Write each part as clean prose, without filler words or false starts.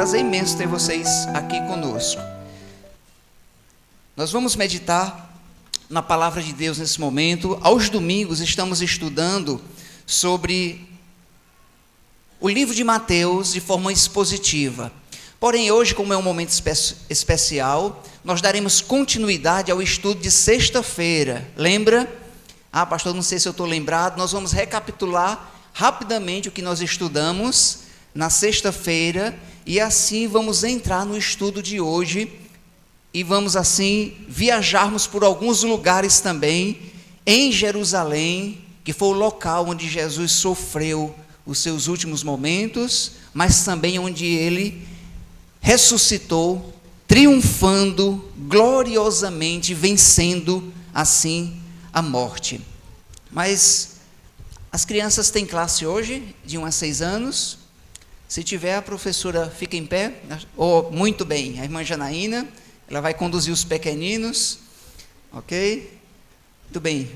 prazer imenso ter vocês aqui conosco. Nós vamos meditar na palavra de Deus nesse momento. Aos domingos estamos estudando sobre o livro de Mateus de forma expositiva. Porém, hoje, como é um momento especial, nós daremos continuidade ao estudo de sexta-feira. Lembra? Pastor, não sei se eu estou lembrado. Nós vamos recapitular rapidamente o que nós estudamos na sexta-feira e assim vamos entrar no estudo de hoje e vamos assim viajarmos por alguns lugares também em Jerusalém, que foi o local onde Jesus sofreu os seus últimos momentos, mas também onde ele ressuscitou, triunfando gloriosamente, vencendo assim a morte. Mas as crianças têm classe hoje, de 1 a 6 anos. Se tiver, a professora fica em pé. Muito bem, a irmã Janaína, ela vai conduzir os pequeninos. Ok? Muito bem.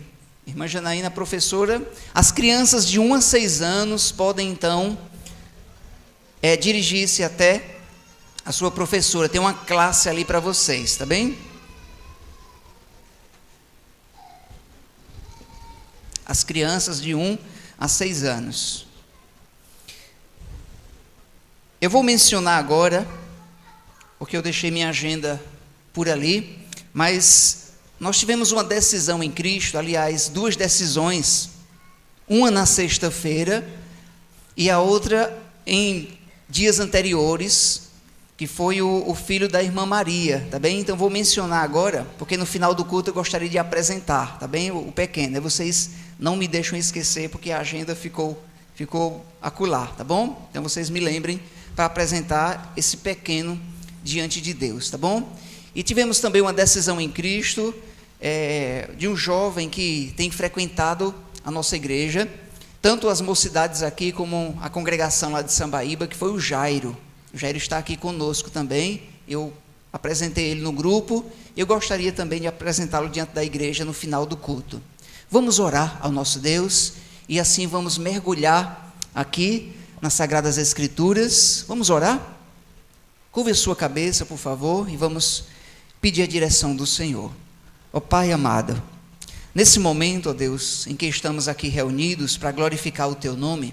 Irmã Janaína, professora. As crianças de 1 a 6 anos podem, então, dirigir-se até a sua professora. Tem uma classe ali para vocês, tá bem? As crianças de 1 a 6 anos. Eu vou mencionar agora, porque eu deixei minha agenda por ali, mas nós tivemos uma decisão em Cristo, aliás, 2 decisões, uma na sexta-feira e a outra em dias anteriores, que foi o filho da irmã Maria, tá bem? Então vou mencionar agora, porque no final do culto eu gostaria de apresentar, tá bem? O pequeno, vocês não me deixam esquecer, porque a agenda ficou acolá, tá bom? Então vocês me lembrem para apresentar esse pequeno diante de Deus, tá bom? E tivemos também uma decisão em Cristo, de um jovem que tem frequentado a nossa igreja, tanto as mocidades aqui como a congregação lá de Sambaíba, que foi o Jairo. O Jairo está aqui conosco também, eu apresentei ele no grupo, e eu gostaria também de apresentá-lo diante da igreja no final do culto. Vamos orar ao nosso Deus, e assim vamos mergulhar aqui nas Sagradas Escrituras. Vamos orar? Curve a sua cabeça, por favor, e vamos pedir a direção do Senhor. Ó Pai amado, nesse momento, ó Deus, em que estamos aqui reunidos para glorificar o Teu nome,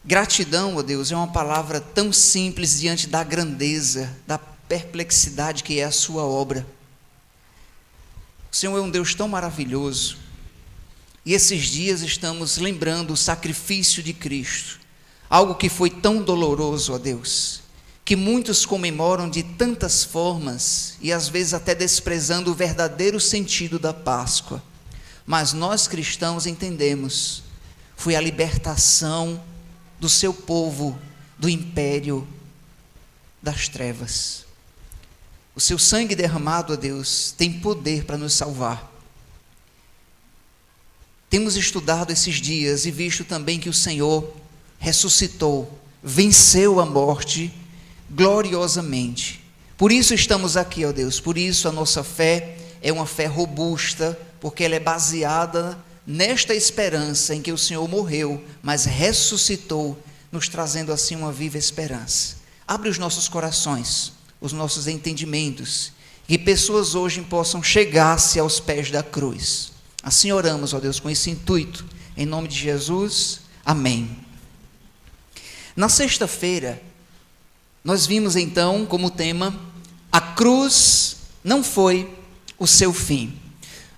gratidão, ó Deus, é uma palavra tão simples diante da grandeza, da perplexidade que é a Sua obra. O Senhor é um Deus tão maravilhoso, e esses dias estamos lembrando o sacrifício de Cristo, algo que foi tão doloroso, ó Deus, que muitos comemoram de tantas formas, e às vezes até desprezando o verdadeiro sentido da Páscoa. Mas nós cristãos entendemos, foi a libertação do seu povo, do império das trevas. O seu sangue derramado, ó Deus, tem poder para nos salvar. Temos estudado esses dias e visto também que o Senhor ressuscitou, venceu a morte gloriosamente. Por isso estamos aqui, ó Deus, por isso a nossa fé é uma fé robusta, porque ela é baseada nesta esperança em que o Senhor morreu, mas ressuscitou, nos trazendo assim uma viva esperança. Abre os nossos corações, os nossos entendimentos, que pessoas hoje possam chegar-se aos pés da cruz. Assim oramos, ó Deus, com esse intuito, em nome de Jesus, amém. Na sexta-feira, nós vimos então como tema, a cruz não foi o seu fim.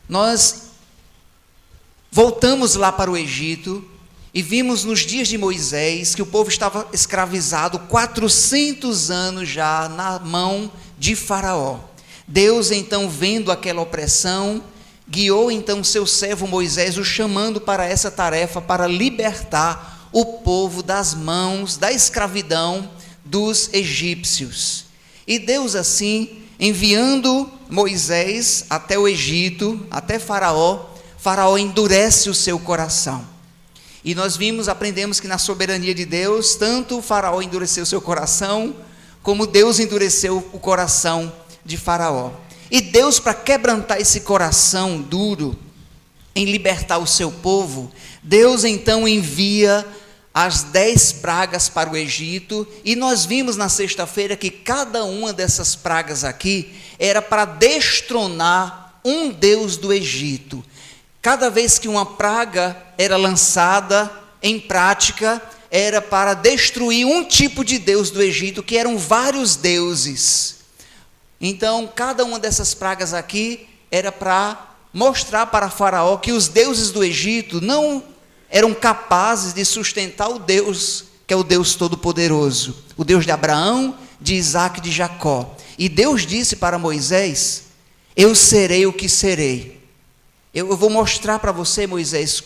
Nós voltamos lá para o Egito e vimos nos dias de Moisés que o povo estava escravizado 400 anos já na mão de Faraó. Deus então, vendo aquela opressão, guiou então seu servo Moisés, o chamando para essa tarefa, para libertar o povo das mãos da escravidão dos egípcios. E Deus assim, enviando Moisés até o Egito, até Faraó, Faraó endurece o seu coração. E nós aprendemos que na soberania de Deus, tanto Faraó endureceu seu coração, como Deus endureceu o coração de Faraó. E Deus, para quebrantar esse coração duro, em libertar o seu povo, Deus então envia as 10 pragas para o Egito, e nós vimos na sexta-feira que cada uma dessas pragas aqui era para destronar um deus do Egito. Cada vez que uma praga era lançada em prática, era para destruir um tipo de deus do Egito, que eram vários deuses. Então, cada uma dessas pragas aqui era para mostrar para Faraó que os deuses do Egito não eram capazes de sustentar o Deus, que é o Deus Todo-Poderoso, o Deus de Abraão, de Isaac e de Jacó. E Deus disse para Moisés: eu serei o que serei. Eu vou mostrar para você, Moisés,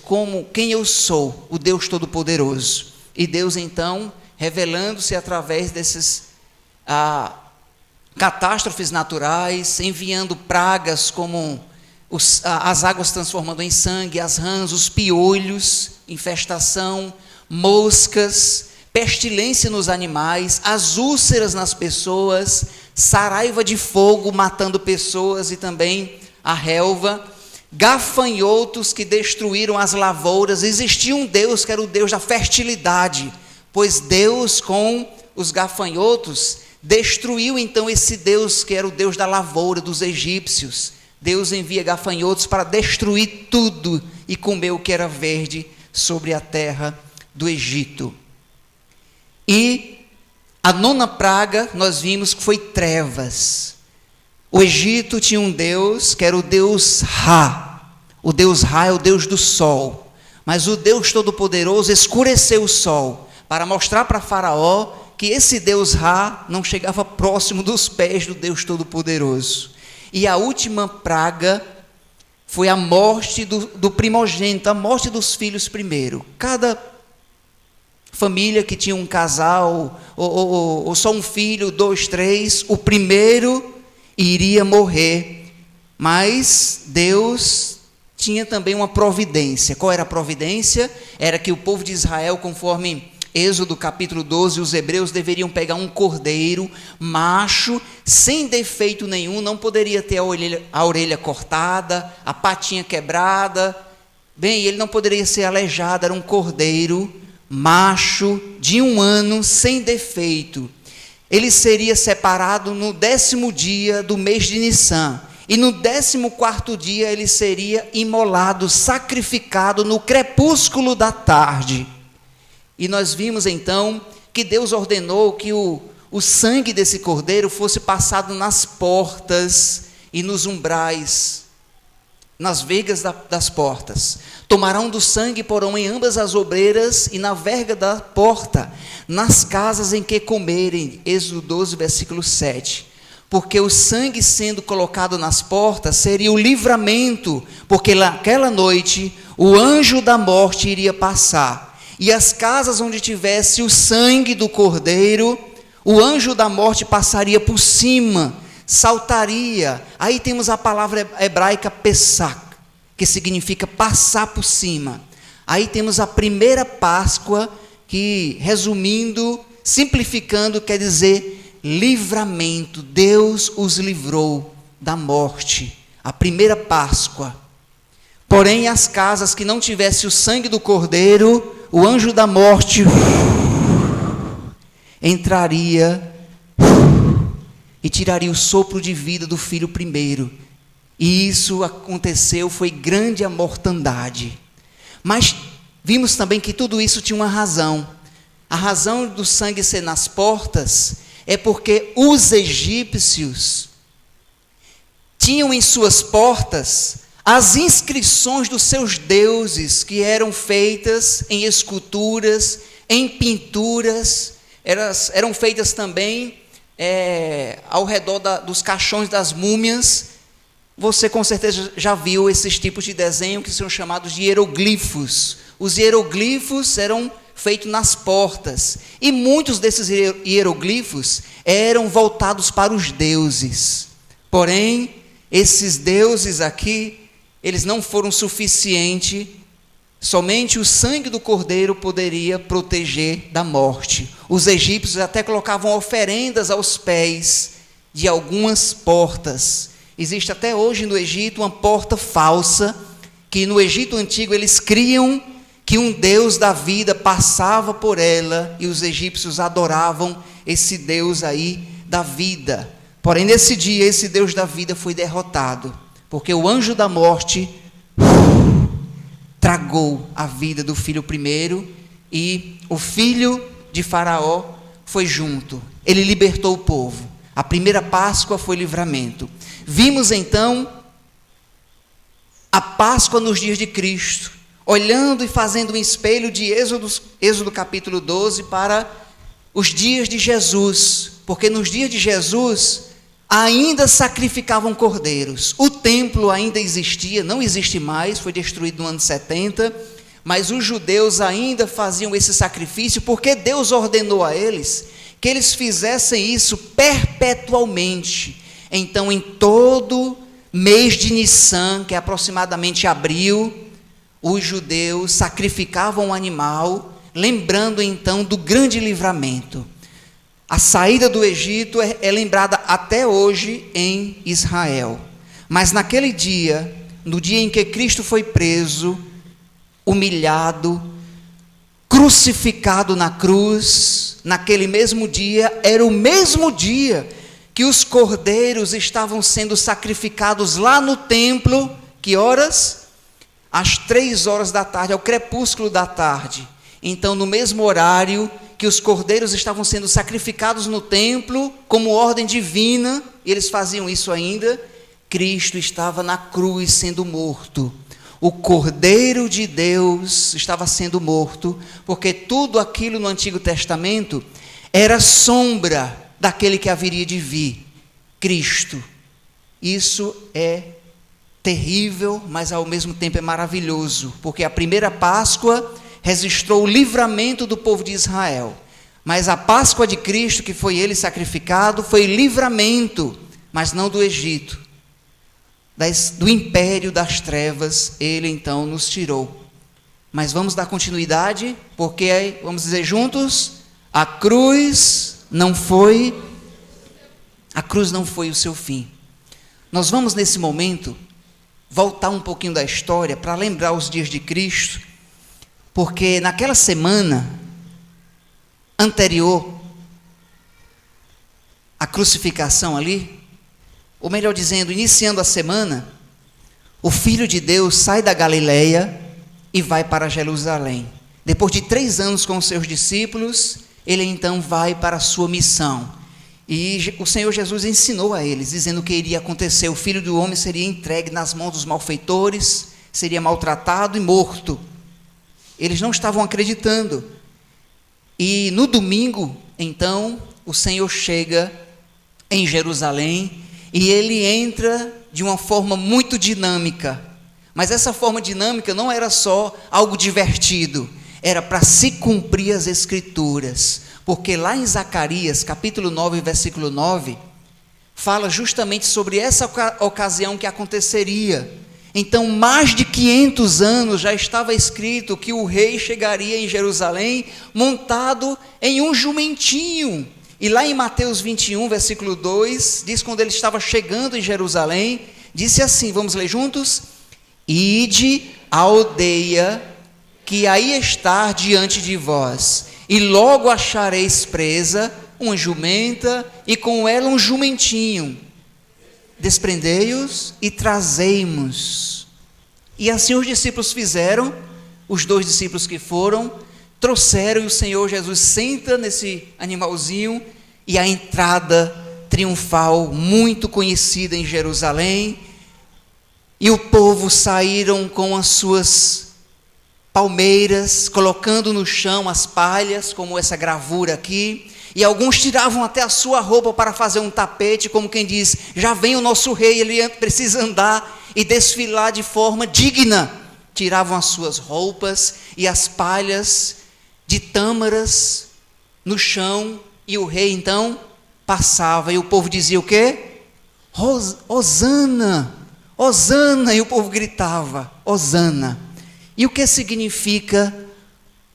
quem eu sou, o Deus Todo-Poderoso. E Deus, então, revelando-se através desses catástrofes naturais, enviando pragas como as águas transformando em sangue, as rãs, os piolhos, infestação, moscas, pestilência nos animais, as úlceras nas pessoas, saraiva de fogo matando pessoas e também a relva, gafanhotos que destruíram as lavouras. Existia um Deus que era o Deus da fertilidade, pois Deus com os gafanhotos destruiu então esse Deus que era o Deus da lavoura dos egípcios. Deus envia gafanhotos para destruir tudo e comer o que era verde sobre a terra do Egito. E a 9ª praga nós vimos que foi trevas. O Egito tinha um Deus que era o Deus Ra. O Deus Ra é o Deus do sol. Mas o Deus Todo-Poderoso escureceu o sol para mostrar para Faraó que esse Deus Ra não chegava próximo dos pés do Deus Todo-Poderoso. E a última praga foi a morte do primogênito, a morte dos filhos primeiro. Cada família que tinha um casal, ou só um filho, 2, 3, o primeiro iria morrer. Mas Deus tinha também uma providência. Qual era a providência? Era que o povo de Israel, conforme Êxodo capítulo 12, os hebreus deveriam pegar um cordeiro macho, sem defeito nenhum, não poderia ter a orelha cortada, a patinha quebrada, bem, ele não poderia ser aleijado, era um cordeiro macho, de 1 ano, sem defeito. Ele seria separado no 10º dia do mês de Nissan, e no 14º dia ele seria imolado, sacrificado no crepúsculo da tarde. E nós vimos então que Deus ordenou que o sangue desse cordeiro fosse passado nas portas e nos umbrais, nas vergas das portas. Tomarão do sangue e porão em ambas as obreiras e na verga da porta, nas casas em que comerem. Êxodo 12, versículo 7. Porque o sangue sendo colocado nas portas seria o livramento, porque naquela noite o anjo da morte iria passar. E as casas onde tivesse o sangue do cordeiro, o anjo da morte passaria por cima, saltaria. Aí temos a palavra hebraica pesach, que significa passar por cima. Aí temos a primeira Páscoa, que, resumindo, simplificando, quer dizer livramento. Deus os livrou da morte. A primeira Páscoa. Porém, as casas que não tivesse o sangue do cordeiro, o anjo da morte entraria e tiraria o sopro de vida do filho primeiro. E isso aconteceu, foi grande a mortandade. Mas vimos também que tudo isso tinha uma razão. A razão do sangue ser nas portas é porque os egípcios tinham em suas portas as inscrições dos seus deuses, que eram feitas em esculturas, em pinturas, eram feitas também ao redor dos caixões das múmias. Você com certeza já viu esses tipos de desenho que são chamados de hieroglifos. Os hieroglifos eram feitos nas portas, e muitos desses hieroglifos eram voltados para os deuses. Porém, esses deuses aqui, eles não foram suficientes, somente o sangue do cordeiro poderia proteger da morte. Os egípcios até colocavam oferendas aos pés de algumas portas. Existe até hoje no Egito uma porta falsa, que no Egito antigo eles criam que um Deus da vida passava por ela e os egípcios adoravam esse Deus aí da vida. Porém, nesse dia, esse Deus da vida foi derrotado, porque o anjo da morte tragou a vida do filho primeiro e o filho de Faraó foi junto. Ele libertou o povo. A primeira Páscoa foi livramento. Vimos então a Páscoa nos dias de Cristo, olhando e fazendo um espelho de Êxodo capítulo 12 para os dias de Jesus, porque nos dias de Jesus ainda sacrificavam cordeiros. O templo ainda existia, não existe mais, foi destruído no ano 70, mas os judeus ainda faziam esse sacrifício, porque Deus ordenou a eles que eles fizessem isso perpetualmente. Então, em todo mês de Nissan, que é aproximadamente abril, os judeus sacrificavam um animal, lembrando então do grande livramento. A saída do Egito é lembrada até hoje em Israel. Mas naquele dia, no dia em que Cristo foi preso, humilhado, crucificado na cruz, naquele mesmo dia, era o mesmo dia que os cordeiros estavam sendo sacrificados lá no templo. Que horas? Às 3 horas da tarde, ao crepúsculo da tarde. Então, no mesmo horário que os cordeiros estavam sendo sacrificados no templo, como ordem divina, e eles faziam isso ainda, Cristo estava na cruz sendo morto. O Cordeiro de Deus estava sendo morto, porque tudo aquilo no Antigo Testamento era sombra daquele que haveria de vir, Cristo. Isso é terrível, mas ao mesmo tempo é maravilhoso, porque a primeira Páscoa registrou o livramento do povo de Israel, mas a Páscoa de Cristo, que foi ele sacrificado, foi livramento, mas não do Egito, do império das trevas. Ele então nos tirou. Mas vamos dar continuidade, porque vamos dizer juntos: a cruz não foi o seu fim. Nós vamos nesse momento voltar um pouquinho da história para lembrar os dias de Cristo, porque naquela semana anterior à crucificação ali, ou melhor dizendo, iniciando a semana, o Filho de Deus sai da Galileia e vai para Jerusalém. Depois de 3 anos com os seus discípulos, ele então vai para a sua missão. E o Senhor Jesus ensinou a eles, dizendo o que iria acontecer: o Filho do Homem seria entregue nas mãos dos malfeitores, seria maltratado e morto. Eles não estavam acreditando. E no domingo, então, o Senhor chega em Jerusalém e ele entra de uma forma muito dinâmica. Mas essa forma dinâmica não era só algo divertido, era para se cumprir as Escrituras. Porque lá em Zacarias, capítulo 9, versículo 9, fala justamente sobre essa ocasião que aconteceria. Então, mais de 500 anos já estava escrito que o rei chegaria em Jerusalém montado em um jumentinho. E lá em Mateus 21, versículo 2, diz quando ele estava chegando em Jerusalém, disse assim, vamos ler juntos? Ide à aldeia que aí está diante de vós, e logo achareis presa uma jumenta, e com ela um jumentinho. Desprendei-os e trazei-mos. E assim os discípulos fizeram, os 2 discípulos que foram, trouxeram, e o Senhor Jesus senta nesse animalzinho, e a entrada triunfal, muito conhecida em Jerusalém, e o povo saíram com as suas palmeiras, colocando no chão as palhas, como essa gravura aqui, e alguns tiravam até a sua roupa para fazer um tapete, como quem diz, já vem o nosso rei, ele precisa andar e desfilar de forma digna. Tiravam as suas roupas e as palhas de tâmaras no chão, e o rei então passava, e o povo dizia o quê? Hosana, Hosana, e o povo gritava, Hosana. E o que significa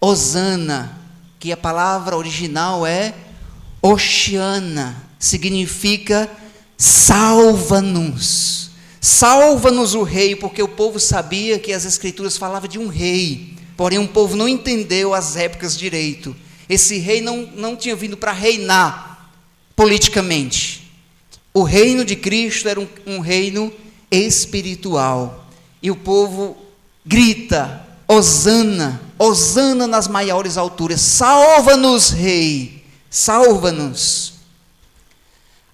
Hosana? Que a palavra original é Oxiana, significa salva-nos. Salva-nos o rei, porque o povo sabia que as Escrituras falavam de um rei, Porém, o povo não entendeu as épocas direito. Esse rei não tinha vindo para reinar politicamente. O reino de Cristo era um reino espiritual. E o povo grita: Hosana, Hosana nas maiores alturas, salva-nos, Rei, salva-nos.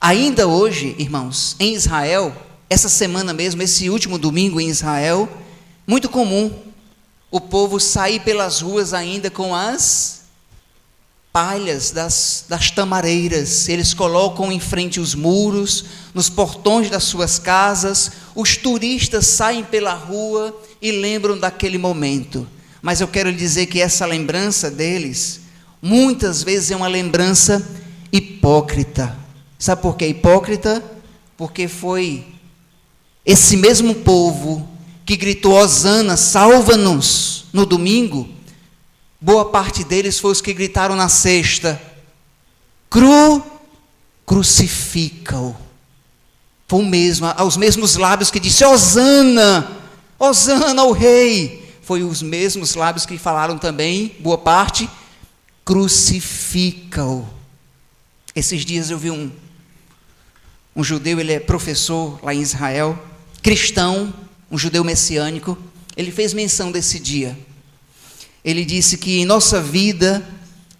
Ainda hoje, irmãos, em Israel, essa semana mesmo, esse último domingo em Israel, muito comum o povo sair pelas ruas ainda com as palhas das tamareiras. Eles colocam em frente os muros, nos portões das suas casas. Os turistas saem pela rua e lembram daquele momento. Mas eu quero lhe dizer que essa lembrança deles, muitas vezes é uma lembrança hipócrita. Sabe por que hipócrita? Porque foi esse mesmo povo que gritou Hosana, salva-nos, no domingo. Boa parte deles foi os que gritaram na sexta, crucifica-o. Foi os mesmos lábios que disse Hosana, Hosana ao rei. Foi os mesmos lábios que falaram também, boa parte, crucifica-o. Esses dias eu vi um judeu, ele é professor lá em Israel, cristão, um judeu messiânico. Ele fez menção desse dia. Ele disse que em nossa vida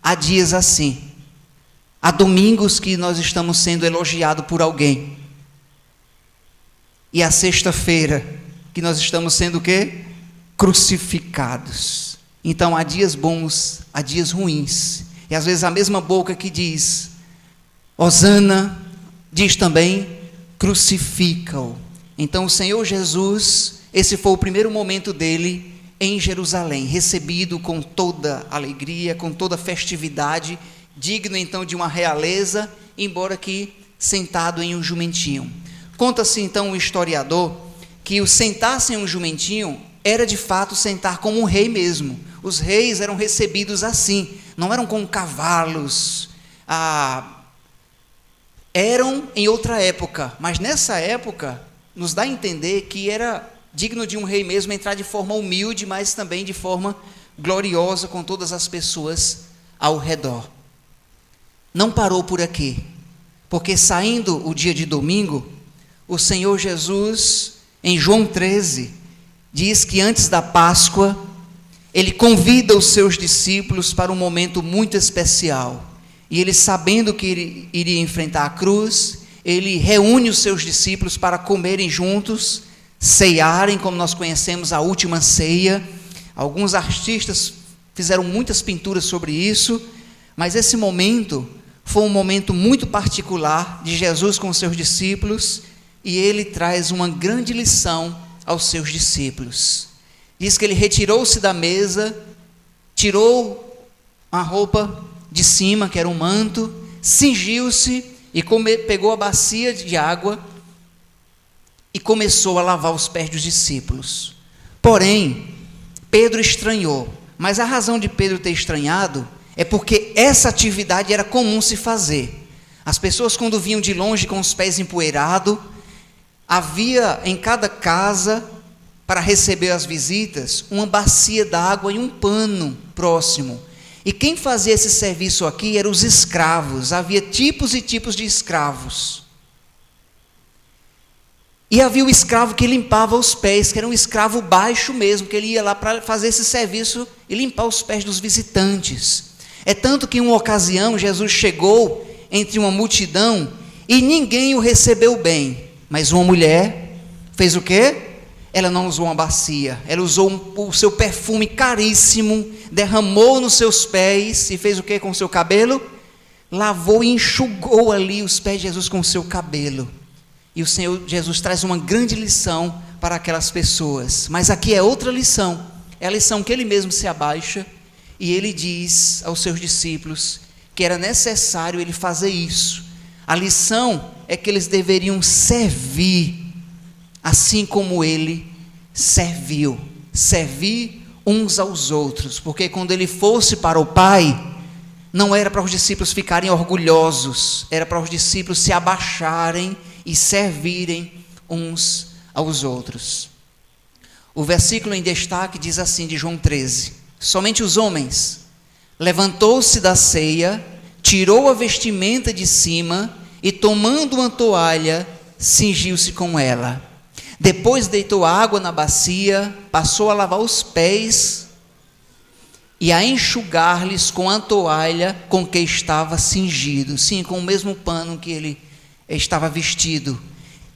há dias assim. Há domingos que nós estamos sendo elogiados por alguém. E a sexta-feira que nós estamos sendo o quê? Crucificados. Então há dias bons, há dias ruins. E às vezes a mesma boca que diz Hosana, diz também crucifica-o. Então o Senhor Jesus, esse foi o primeiro momento dele em Jerusalém, recebido com toda alegria, com toda festividade, digno então de uma realeza, embora que sentado em um jumentinho. Conta-se então o historiador que o sentar-se em um jumentinho era de fato sentar como um rei mesmo. Os reis eram recebidos assim, não eram com cavalos, eram em outra época, mas nessa época nos dá a entender que era digno de um rei mesmo entrar de forma humilde, mas também de forma gloriosa com todas as pessoas ao redor. Não parou por aqui, porque saindo o dia de domingo, o Senhor Jesus, em João 13, diz que antes da Páscoa, ele convida os seus discípulos para um momento muito especial. E ele, sabendo que ele iria enfrentar a cruz, ele reúne os seus discípulos para comerem juntos, ceiarem, como nós conhecemos a última ceia. Alguns artistas fizeram muitas pinturas sobre isso, mas esse momento foi um momento muito particular de Jesus com os seus discípulos, e ele traz uma grande lição aos seus discípulos. Diz que ele retirou-se da mesa, tirou a roupa de cima, que era um manto, cingiu-se e pegou a bacia de água e começou a lavar os pés dos discípulos. Porém, Pedro estranhou, mas a razão de Pedro ter estranhado é porque essa atividade era comum se fazer. As pessoas, quando vinham de longe com os pés empoeirados, havia em cada casa, para receber as visitas, uma bacia d'água e um pano próximo. E quem fazia esse serviço aqui eram os escravos. Havia tipos e tipos de escravos. E havia o escravo que limpava os pés, que era um escravo baixo mesmo, que ele ia lá para fazer esse serviço e limpar os pés dos visitantes. É tanto que em uma ocasião Jesus chegou entre uma multidão e ninguém o recebeu bem. Mas uma mulher fez o quê? Ela não usou uma bacia, ela usou o seu perfume caríssimo, derramou nos seus pés e fez o quê com o seu cabelo? Lavou e enxugou ali os pés de Jesus com o seu cabelo. E o Senhor Jesus traz uma grande lição para aquelas pessoas. Mas aqui é outra lição, é a lição que ele mesmo se abaixa e ele diz aos seus discípulos que era necessário ele fazer isso. A lição é que eles deveriam servir assim como ele serviu, servir uns aos outros, porque quando ele fosse para o Pai, não era para os discípulos ficarem orgulhosos, era para os discípulos se abaixarem e servirem uns aos outros. O versículo em destaque diz assim, de João 13, somente os homens. Levantou-se da ceia, tirou a vestimenta de cima e, tomando uma toalha, cingiu-se com ela. Depois deitou água na bacia, passou a lavar os pés e a enxugar-lhes com a toalha com que estava cingido. Sim, com o mesmo pano que ele estava vestido,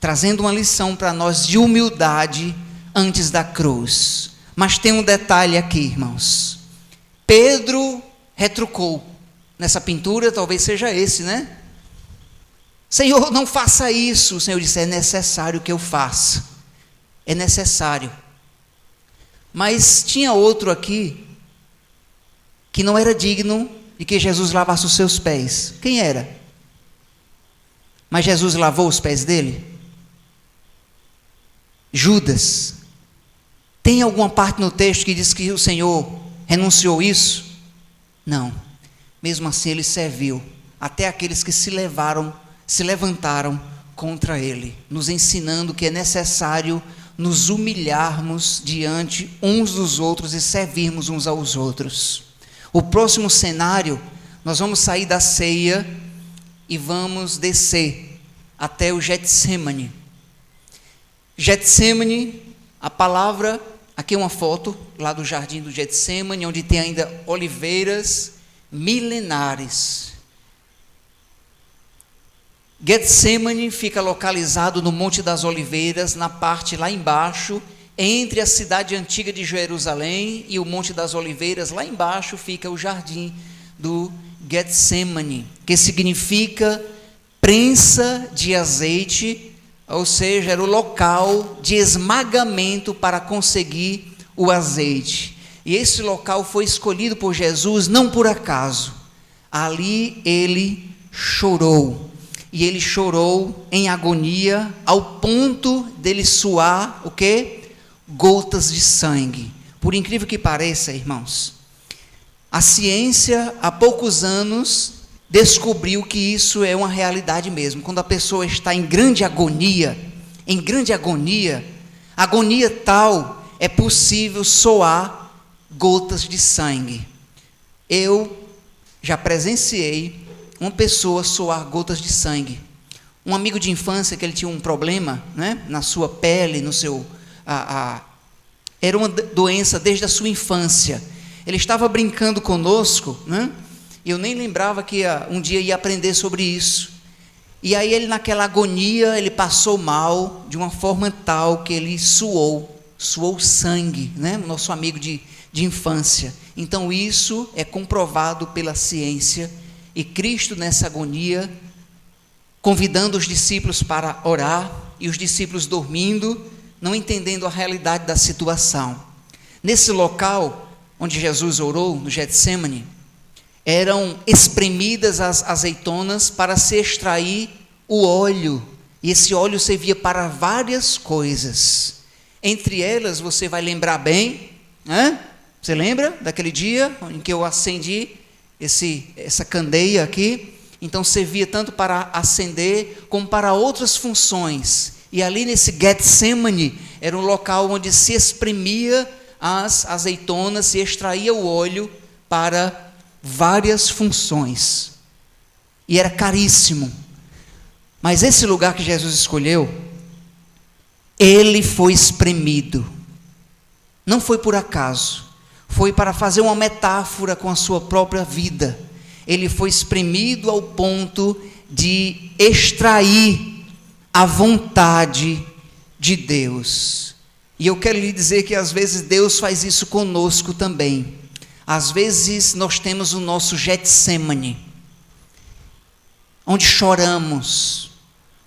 trazendo uma lição para nós de humildade antes da cruz. Mas tem um detalhe aqui, irmãos. Pedro retrucou nessa pintura, talvez seja esse, né? Senhor, não faça isso. O Senhor disse, é necessário que eu faça. É necessário. Mas tinha outro aqui que não era digno de que Jesus lavasse os seus pés. Quem era? Mas Jesus lavou os pés dele? Judas. Tem alguma parte no texto que diz que o Senhor renunciou isso? Não. Mesmo assim ele serviu até aqueles que se levantaram contra ele, nos ensinando que é necessário nos humilharmos diante uns dos outros e servirmos uns aos outros. O próximo cenário, nós vamos sair da ceia e vamos descer até o Getsemane. Getsemane, a palavra, aqui é uma foto lá do jardim do Getsemane, onde tem ainda oliveiras milenares. Getsemane fica localizado no Monte das Oliveiras, na parte lá embaixo, entre a cidade antiga de Jerusalém e o Monte das Oliveiras. Lá embaixo fica o jardim do Getsemane, que significa prensa de azeite, ou seja, era o local de esmagamento para conseguir o azeite. E esse local foi escolhido por Jesus não por acaso. Ali ele chorou. E ele chorou em agonia, ao ponto dele suar, o quê? Gotas de sangue. Por incrível que pareça, irmãos, a ciência, há poucos anos, descobriu que isso é uma realidade mesmo. Quando a pessoa está em grande agonia tal, é possível soar gotas de sangue. Eu já presenciei uma pessoa soar gotas de sangue. Um amigo de infância que ele tinha um problema, né, na sua pele, no seu... era uma doença desde a sua infância. Ele estava brincando conosco, né, e eu nem lembrava que um dia ia aprender sobre isso. E aí ele, naquela agonia, ele passou mal de uma forma tal que ele suou sangue, né, nosso amigo de infância. Então isso é comprovado pela ciência. E Cristo, nessa agonia, convidando os discípulos para orar, e os discípulos dormindo, não entendendo a realidade da situação. Nesse local onde Jesus orou, no Getsemane, eram espremidas as azeitonas para se extrair o óleo, e esse óleo servia para várias coisas. Entre elas, você vai lembrar bem, né? Você lembra daquele dia em que eu acendi essa candeia aqui? Então servia tanto para acender como para outras funções. E ali nesse Getsemane era um local onde se espremia as azeitonas, se extraía o óleo para várias funções. E era caríssimo. Mas esse lugar que Jesus escolheu, ele foi espremido. Não foi por acaso. Foi para fazer uma metáfora com a sua própria vida. Ele foi espremido ao ponto de extrair a vontade de Deus. E eu quero lhe dizer que às vezes Deus faz isso conosco também. Às vezes nós temos o nosso Getsemane, onde choramos,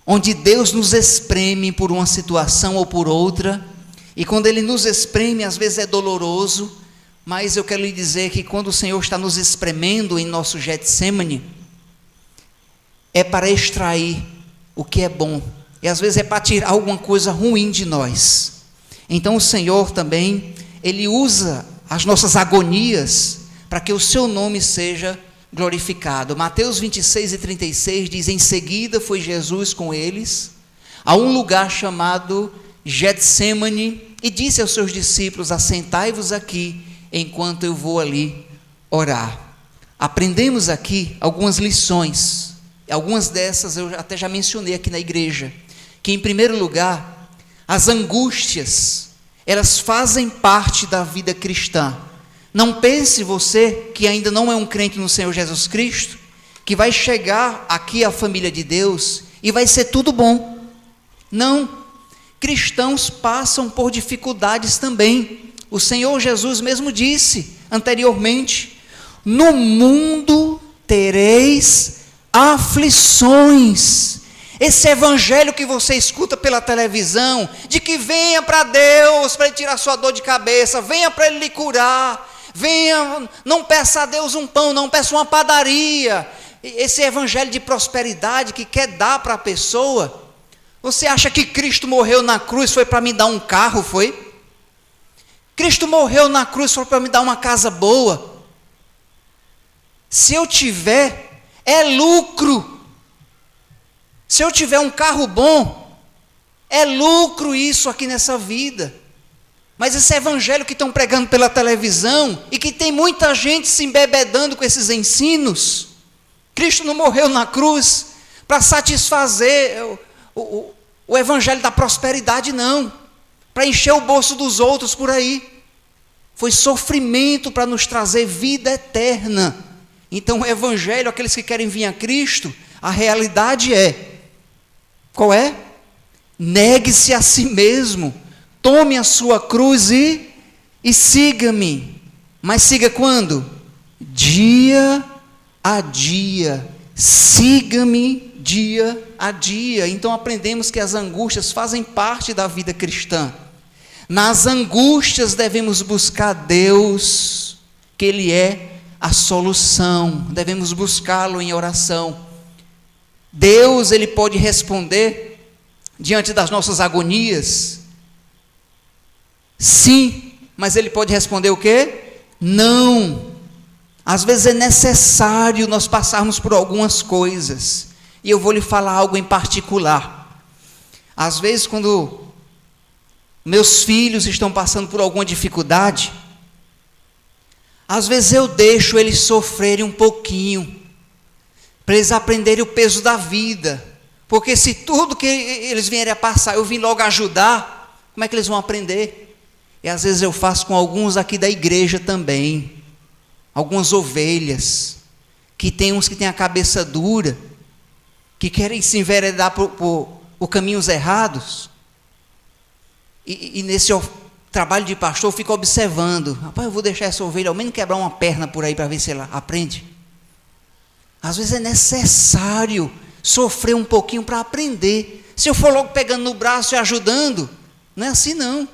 onde Deus nos espreme por uma situação ou por outra. E quando Ele nos espreme, às vezes é doloroso. Mas eu quero lhe dizer que quando o Senhor está nos espremendo em nosso Getsemane, é para extrair o que é bom. E às vezes é para tirar alguma coisa ruim de nós. Então o Senhor também, Ele usa as nossas agonias para que o seu nome seja glorificado. Mateus 26:36 diz: em seguida foi Jesus com eles a um lugar chamado Getsemane e disse aos seus discípulos: assentai-vos aqui enquanto eu vou ali orar. Aprendemos aqui algumas lições, algumas dessas eu até já mencionei aqui na igreja, que em primeiro lugar, as angústias, elas fazem parte da vida cristã. Não pense você que ainda não é um crente no Senhor Jesus Cristo, que vai chegar aqui à família de Deus e vai ser tudo bom. Não, cristãos passam por dificuldades também. O Senhor Jesus mesmo disse anteriormente: no mundo tereis aflições. Esse evangelho que você escuta pela televisão, de que venha para Deus, para Ele tirar sua dor de cabeça, venha para Ele lhe curar, venha, não peça a Deus um pão, não peça uma padaria. Esse evangelho de prosperidade que quer dar para a pessoa. Você acha que Cristo morreu na cruz foi para me dar um carro, foi? Cristo morreu na cruz foi para me dar uma casa boa? Se eu tiver, é lucro. Se eu tiver um carro bom, é lucro isso aqui nessa vida. Mas esse evangelho que estão pregando pela televisão, e que tem muita gente se embebedando com esses ensinos, Cristo não morreu na cruz para satisfazer o evangelho da prosperidade, não, para encher o bolso dos outros por aí. Foi sofrimento para nos trazer vida eterna. Então o evangelho, aqueles que querem vir a Cristo, a realidade é, qual é? Negue-se a si mesmo, tome a sua cruz e siga-me. Mas siga quando? Dia a dia, siga-me dia a dia. Então aprendemos que as angústias fazem parte da vida cristã. Nas angústias devemos buscar Deus, que Ele é a solução, devemos buscá-lo em oração. Deus, Ele pode responder diante das nossas agonias? Sim, mas Ele pode responder o quê? Não. Às vezes é necessário nós passarmos por algumas coisas, e eu vou lhe falar algo em particular. Às vezes quando meus filhos estão passando por alguma dificuldade, às vezes eu deixo eles sofrerem um pouquinho, para eles aprenderem o peso da vida, porque se tudo que eles vierem a passar, eu vim logo ajudar, como é que eles vão aprender? E às vezes eu faço com alguns aqui da igreja também, algumas ovelhas, que tem uns que têm a cabeça dura, que querem se enveredar por caminhos errados, e nesse trabalho de pastor eu fico observando, rapaz, eu vou deixar essa ovelha ao menos quebrar uma perna por aí, para ver se ela aprende. Às vezes é necessário sofrer um pouquinho para aprender. Se eu for logo pegando no braço e ajudando, não é assim não.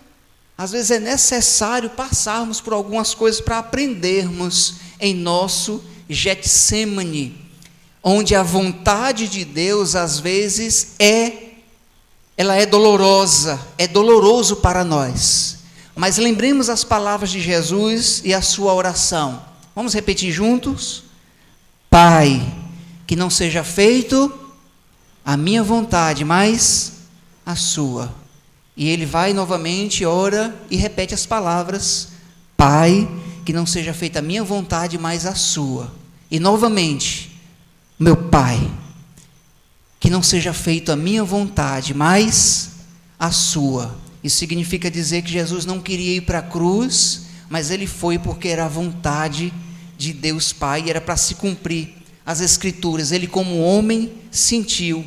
Às vezes é necessário passarmos por algumas coisas para aprendermos em nosso Getsemane, onde a vontade de Deus às vezes ela é dolorosa, é doloroso para nós. Mas lembremos as palavras de Jesus e a sua oração. Vamos repetir juntos? Pai, que não seja feito a minha vontade, mas a sua. E ele vai novamente, ora e repete as palavras: Pai, que não seja feita a minha vontade, mas a sua. E novamente, meu Pai, que não seja feita a minha vontade, mas a sua. Isso significa dizer que Jesus não queria ir para a cruz, mas ele foi porque era a vontade de Deus Pai, e era para se cumprir as Escrituras. Ele, como homem, sentiu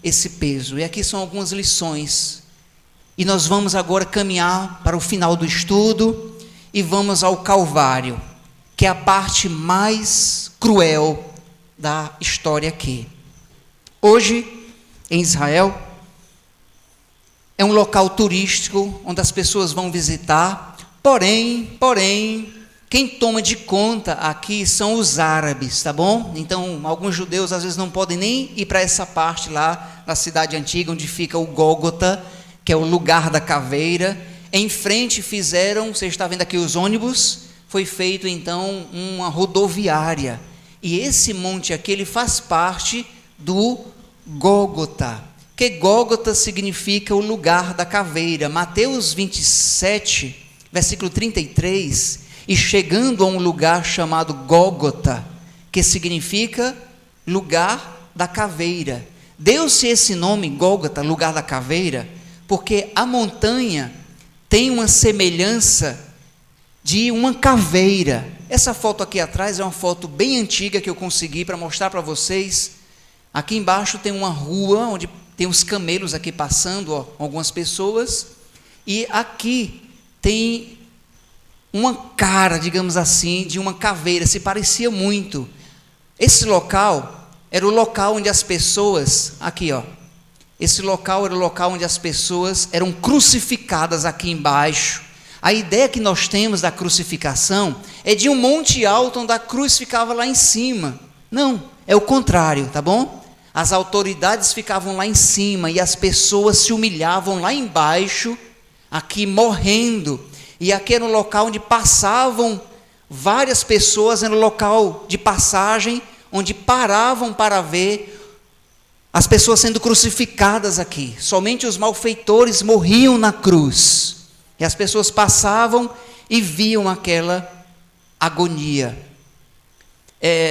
esse peso. E aqui são algumas lições. E nós vamos agora caminhar para o final do estudo e vamos ao Calvário, que é a parte mais cruel da história aqui. Hoje, em Israel, é um local turístico onde as pessoas vão visitar, porém, quem toma de conta aqui são os árabes, tá bom? Então, alguns judeus às vezes não podem nem ir para essa parte lá, na cidade antiga, onde fica o Gólgota, que é o lugar da caveira. Em frente fizeram, você está vendo aqui os ônibus, foi feito então uma rodoviária. E esse monte aqui, ele faz parte do Gólgota, que Gólgota significa o lugar da caveira. Mateus 27, versículo 33, e chegando a um lugar chamado Gólgota, que significa lugar da caveira. Deu-se esse nome, Gólgota, lugar da caveira, porque a montanha tem uma semelhança de uma caveira. Essa foto aqui atrás é uma foto bem antiga que eu consegui para mostrar para vocês. Aqui embaixo tem uma rua onde tem os camelos aqui passando, ó, algumas pessoas, e aqui tem uma cara, digamos assim, de uma caveira, se parecia muito. Esse local era o local onde as pessoas, aqui ó, esse local era o local onde as pessoas eram crucificadas aqui embaixo. A ideia que nós temos da crucificação é de um monte alto onde a cruz ficava lá em cima. Não, é o contrário, tá bom? As autoridades ficavam lá em cima e as pessoas se humilhavam lá embaixo, aqui morrendo. E aqui era um local onde passavam várias pessoas, era um local de passagem, onde paravam para ver as pessoas sendo crucificadas aqui. Somente os malfeitores morriam na cruz. E as pessoas passavam e viam aquela agonia.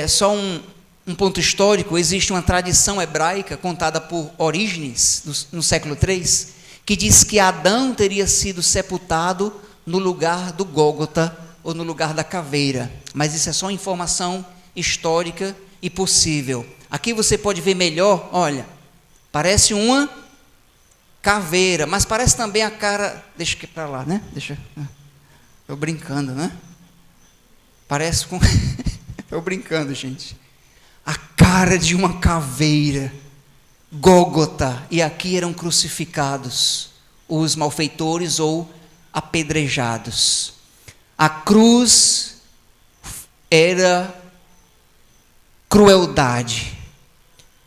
Só um ponto histórico, existe uma tradição hebraica contada por Orígenes, no século III, que diz que Adão teria sido sepultado no lugar do Gólgota, ou no lugar da caveira. Mas isso é só informação histórica e possível. Aqui você pode ver melhor, olha, parece uma caveira, mas parece também a cara, deixa aqui para lá, né? Estou brincando, né? Parece com, estou brincando, gente. A cara de uma caveira, Gólgota, e aqui eram crucificados os malfeitores ou apedrejados. A cruz era crueldade,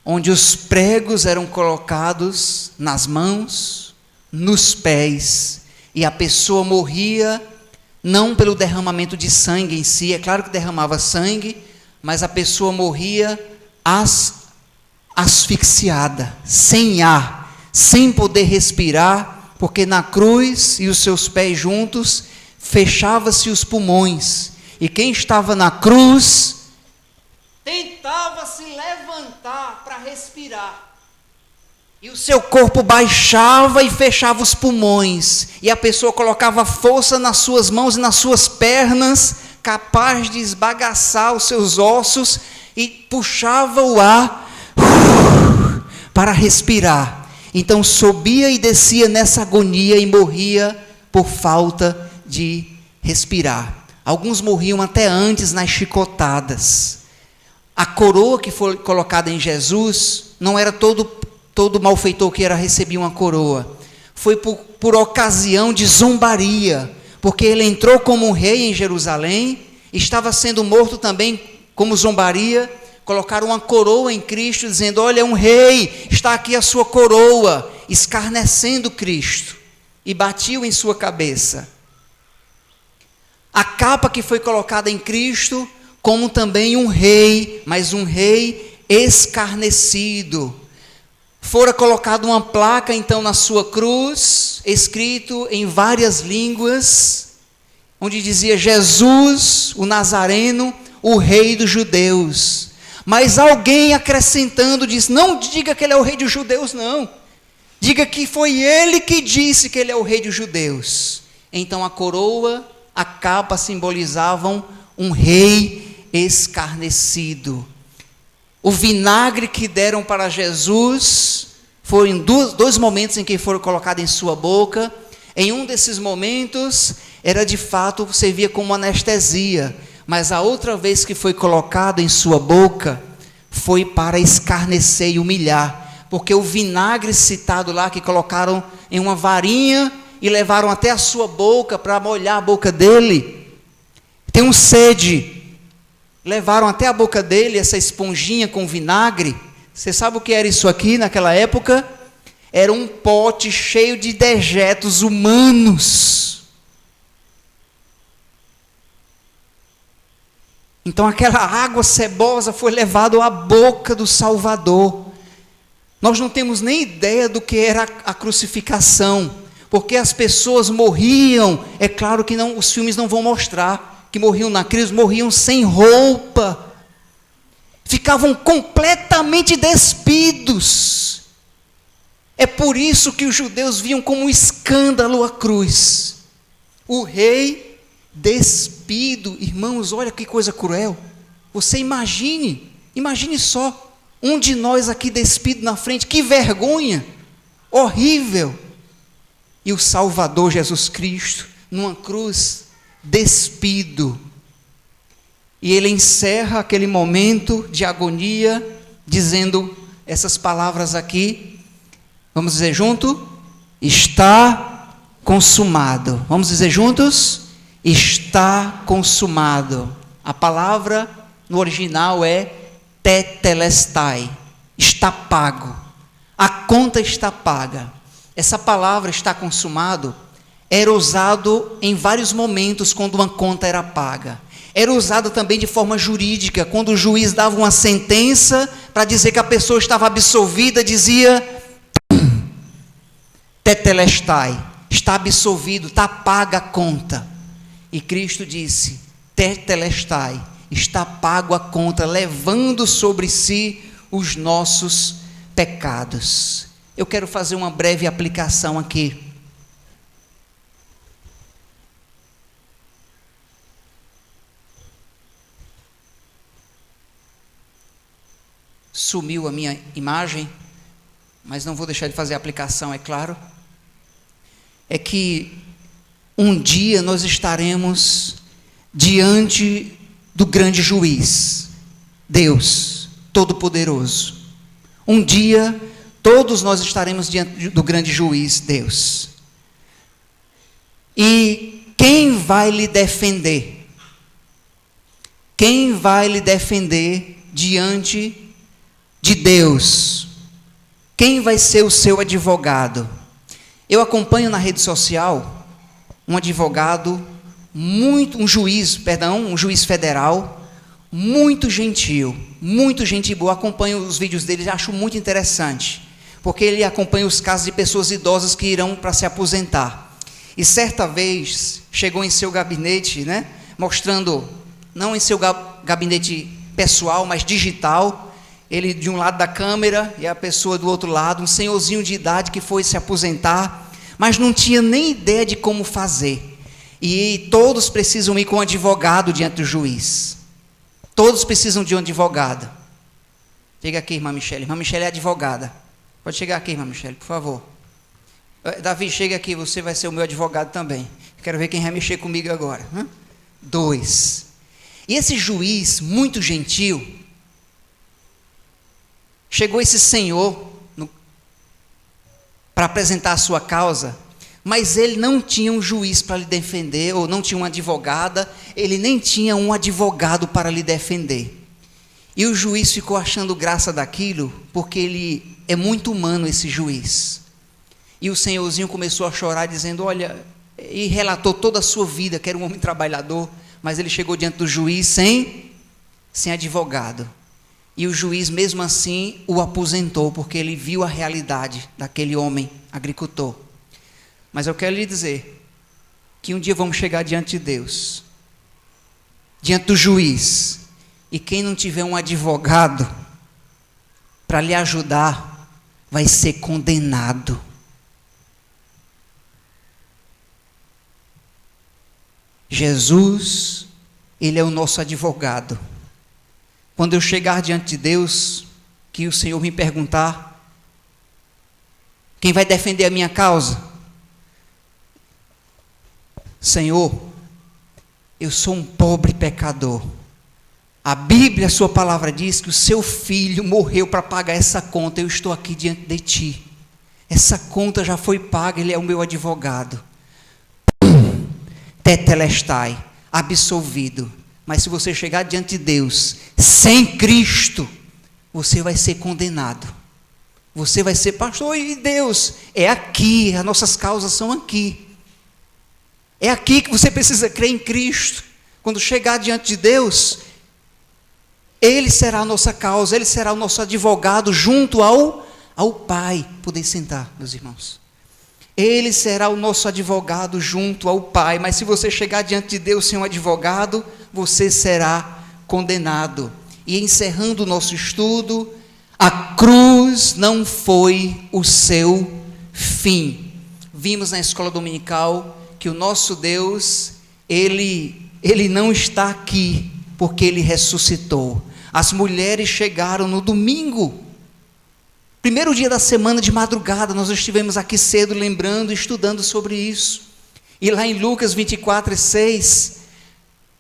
onde os pregos eram colocados nas mãos, nos pés, e a pessoa morria não pelo derramamento de sangue em si, é claro que derramava sangue, mas a pessoa morria asfixiada, sem ar, sem poder respirar, porque na cruz e os seus pés juntos, fechava-se os pulmões, e quem estava na cruz tentava se levantar para respirar, e o seu corpo baixava e fechava os pulmões, e a pessoa colocava força nas suas mãos e nas suas pernas, capaz de esbagaçar os seus ossos, e puxava o ar para respirar. Então subia e descia nessa agonia e morria por falta de respirar. Alguns morriam até antes nas chicotadas. A coroa que foi colocada em Jesus, não era todo malfeitor que recebia uma coroa. Foi por ocasião de zombaria, porque ele entrou como um rei em Jerusalém, estava sendo morto também como zombaria, colocaram uma coroa em Cristo, dizendo, olha, é um rei, está aqui a sua coroa, escarnecendo Cristo, e batiam em sua cabeça. A capa que foi colocada em Cristo, como também um rei, mas um rei escarnecido. Fora colocada uma placa, então, na sua cruz, escrito em várias línguas, onde dizia Jesus, o Nazareno, o rei dos judeus. Mas alguém acrescentando disse, não diga que ele é o rei dos judeus, não. Diga que foi ele que disse que ele é o rei dos judeus. Então a coroa, a capa simbolizavam um rei escarnecido. O vinagre que deram para Jesus foram dois momentos em que foram colocados em sua boca. Em um desses momentos, era de fato, servia como anestesia. Mas a outra vez que foi colocado em sua boca, foi para escarnecer e humilhar. Porque o vinagre citado lá, que colocaram em uma varinha e levaram até a sua boca para molhar a boca dele. Tem um sede. Levaram até a boca dele essa esponjinha com vinagre. Você sabe o que era isso aqui naquela época? Era um pote cheio de dejetos humanos. Então aquela água cebosa foi levada à boca do Salvador. Nós não temos nem ideia do que era a crucificação, porque as pessoas morriam. É claro que não, os filmes não vão mostrar que morriam na cruz, morriam sem roupa, ficavam completamente despidos. É por isso que os judeus viam como um escândalo a cruz. O rei despido. Irmãos, olha que coisa cruel. Você imagine só, um de nós aqui despido na frente, que vergonha, horrível. E o Salvador Jesus Cristo, numa cruz, despido. E ele encerra aquele momento de agonia, dizendo essas palavras aqui. Vamos dizer junto? Está consumado. Vamos dizer juntos? Está consumado. A palavra no original é tetelestai. Está pago. A conta está paga. Essa palavra está consumado era usado em vários momentos quando uma conta era paga. Era usado também de forma jurídica, quando o juiz dava uma sentença para dizer que a pessoa estava absolvida, dizia tetelestai, está absolvido, está paga a conta. E Cristo disse, tetelestai, está pago a conta, levando sobre si os nossos pecados. Eu quero fazer uma breve aplicação aqui. Sumiu a minha imagem, mas não vou deixar de fazer a aplicação, é claro. É que um dia nós estaremos diante do grande juiz, Deus Todo-Poderoso. Um dia todos nós estaremos diante do grande juiz, Deus. E quem vai lhe defender? Quem vai lhe defender diante de Deus? Quem vai ser o seu advogado? Eu acompanho na rede social um advogado um juiz federal, muito gentil, muito gente boa. Acompanho os vídeos dele, acho muito interessante, porque ele acompanha os casos de pessoas idosas que irão para se aposentar. E certa vez chegou em seu gabinete, mostrando, não em seu gabinete pessoal, mas digital, ele de um lado da câmera e a pessoa do outro lado, um senhorzinho de idade que foi se aposentar, mas não tinha nem ideia de como fazer. E todos precisam ir com um advogado diante do juiz. Todos precisam de um advogado. Chega aqui, irmã Michele. Irmã Michele é advogada. Pode chegar aqui, irmã Michele, por favor. Davi, chega aqui, você vai ser o meu advogado também. Quero ver quem vai mexer comigo agora. 2. E esse juiz, muito gentil, chegou esse senhor para apresentar a sua causa, mas ele não tinha um juiz para lhe defender, ou não tinha uma advogada, ele nem tinha um advogado para lhe defender. E o juiz ficou achando graça daquilo, porque ele é muito humano, esse juiz. E o senhorzinho começou a chorar, dizendo, olha, e relatou toda a sua vida, que era um homem trabalhador, mas ele chegou diante do juiz sem advogado. E o juiz, mesmo assim, o aposentou, porque ele viu a realidade daquele homem agricultor. Mas eu quero lhe dizer que um dia vamos chegar diante de Deus, diante do juiz, e quem não tiver um advogado para lhe ajudar, vai ser condenado. Jesus, Ele é o nosso advogado. Quando eu chegar diante de Deus, que o Senhor me perguntar, quem vai defender a minha causa? Senhor, eu sou um pobre pecador. A Bíblia, a sua palavra diz que o seu filho morreu para pagar essa conta. Eu estou aqui diante de ti. Essa conta já foi paga, ele é o meu advogado. Tetelestai, absolvido. Mas se você chegar diante de Deus sem Cristo, você vai ser condenado. Você vai ser, pastor, e Deus? É aqui, as nossas causas são aqui. É aqui que você precisa crer em Cristo. Quando chegar diante de Deus, Ele será a nossa causa, Ele será o nosso advogado junto ao Pai. Podem sentar, meus irmãos. Ele será o nosso advogado junto ao Pai. Mas se você chegar diante de Deus sem um advogado, você será condenado. E encerrando o nosso estudo, a cruz não foi o seu fim. Vimos na escola dominical que o nosso Deus, Ele não está aqui porque Ele ressuscitou. As mulheres chegaram no domingo, primeiro dia da semana, de madrugada. Nós estivemos aqui cedo lembrando e estudando sobre isso. E lá em Lucas 24:6,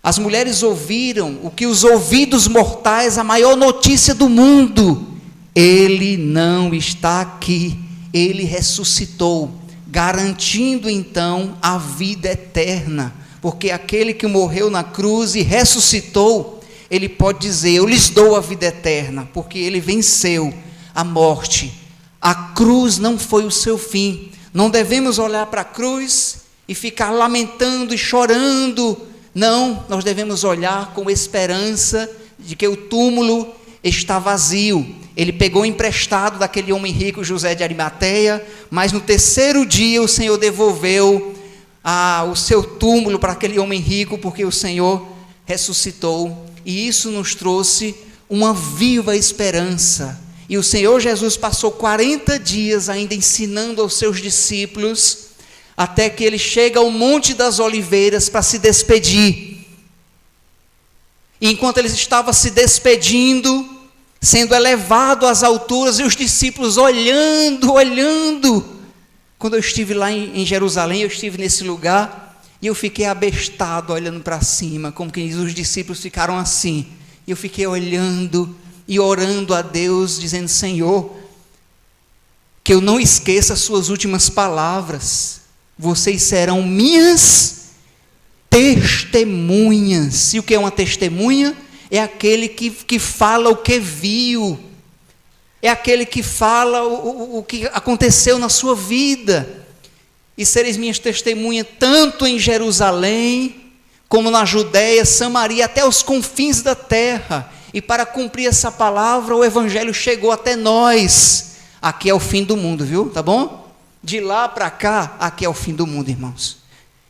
as mulheres ouviram o que os ouvidos mortais, a maior notícia do mundo: Ele não está aqui, Ele ressuscitou, garantindo então a vida eterna, porque aquele que morreu na cruz e ressuscitou, ele pode dizer: eu lhes dou a vida eterna, porque ele venceu a morte. A cruz não foi o seu fim. Não devemos olhar para a cruz e ficar lamentando e chorando. Não, nós devemos olhar com esperança de que o túmulo está vazio. Ele pegou emprestado daquele homem rico, José de Arimateia, mas no terceiro dia o Senhor devolveu o seu túmulo para aquele homem rico, porque o Senhor ressuscitou. E isso nos trouxe uma viva esperança. E o Senhor Jesus passou 40 dias ainda ensinando aos seus discípulos, até que ele chega ao Monte das Oliveiras para se despedir. E enquanto ele estava se despedindo, sendo elevado às alturas, e os discípulos olhando. Quando eu estive lá em Jerusalém, eu estive nesse lugar, e eu fiquei abestado, olhando para cima, como que os discípulos ficaram assim. E eu fiquei olhando e orando a Deus, dizendo: Senhor, que eu não esqueça as suas últimas palavras. Vocês serão minhas testemunhas. E o que é uma testemunha? É aquele que fala o que viu. É aquele que fala o que aconteceu na sua vida. E sereis minhas testemunhas tanto em Jerusalém, como na Judéia, Samaria, até os confins da terra. E para cumprir essa palavra, o Evangelho chegou até nós. Aqui é o fim do mundo, viu? Tá bom? De lá para cá, aqui é o fim do mundo, irmãos.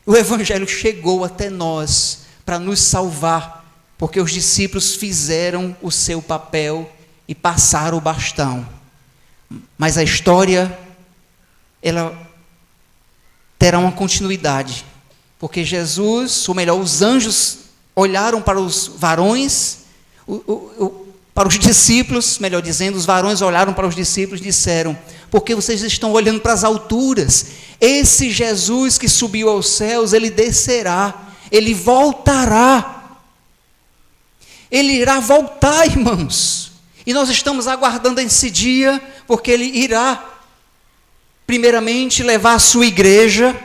O Evangelho chegou até nós para nos salvar, porque os discípulos fizeram o seu papel e passaram o bastão. Mas a história, ela terá uma continuidade, porque Jesus, ou melhor, os anjos olharam para os varões, para os discípulos, melhor dizendo, os varões olharam para os discípulos e disseram: porque vocês estão olhando para as alturas? Esse Jesus que subiu aos céus, ele descerá, ele voltará, ele irá voltar, irmãos. E nós estamos aguardando esse dia, porque ele irá, primeiramente, levar a sua igreja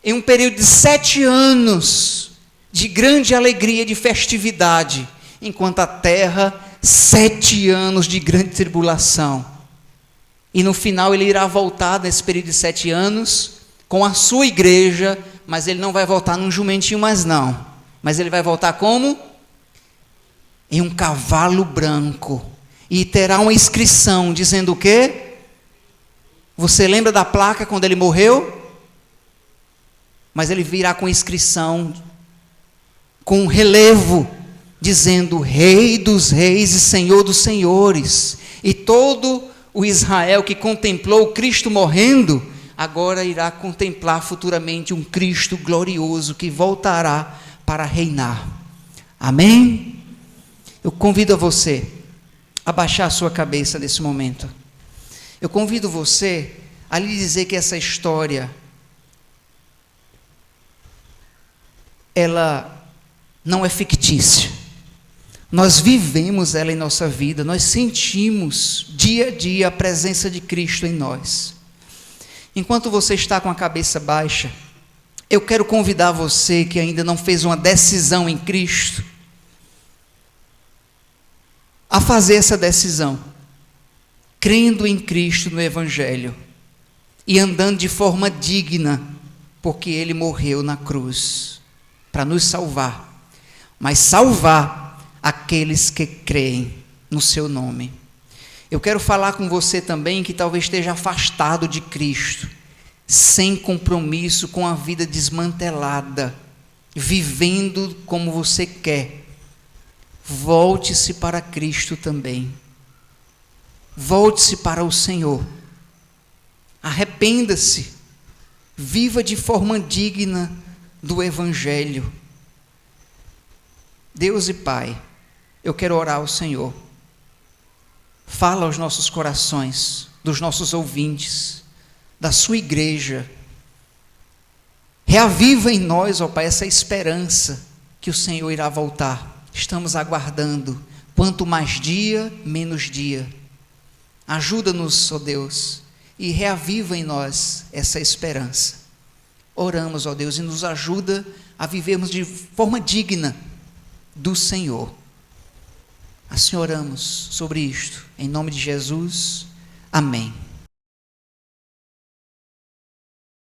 em um período de 7 anos de grande alegria, de festividade, enquanto a terra, 7 anos de grande tribulação. E no final ele irá voltar nesse período de 7 anos com a sua igreja, mas ele não vai voltar num jumentinho mais não, mas ele vai voltar como? Em um cavalo branco, e terá uma inscrição dizendo o quê? Você lembra da placa quando ele morreu? Mas ele virá com inscrição, com um relevo, dizendo: Rei dos reis e Senhor dos senhores. E todo o Israel que contemplou o Cristo morrendo, agora irá contemplar futuramente um Cristo glorioso que voltará para reinar. Amém? Eu convido a você a baixar a sua cabeça nesse momento. Eu convido você a lhe dizer que essa história, ela não é fictícia. Nós vivemos ela em nossa vida, nós sentimos dia a dia a presença de Cristo em nós. Enquanto você está com a cabeça baixa, eu quero convidar você que ainda não fez uma decisão em Cristo, a fazer essa decisão, crendo em Cristo no Evangelho e andando de forma digna, porque Ele morreu na cruz para nos salvar, mas salvar aqueles que creem no seu nome. Eu quero falar com você também que talvez esteja afastado de Cristo, sem compromisso com a vida desmantelada, vivendo como você quer, volte-se para Cristo também. Volte-se para o Senhor. Arrependa-se. Viva de forma digna do Evangelho. Deus e Pai, eu quero orar ao Senhor. Fala aos nossos corações, dos nossos ouvintes, da sua igreja. Reaviva em nós, ó Pai, essa esperança que o Senhor irá voltar. Estamos aguardando. Quanto mais dia, menos dia. Ajuda-nos, ó Deus, e reaviva em nós essa esperança. Oramos, ó Deus, e nos ajuda a vivermos de forma digna do Senhor. Assim oramos sobre isto, em nome de Jesus. Amém.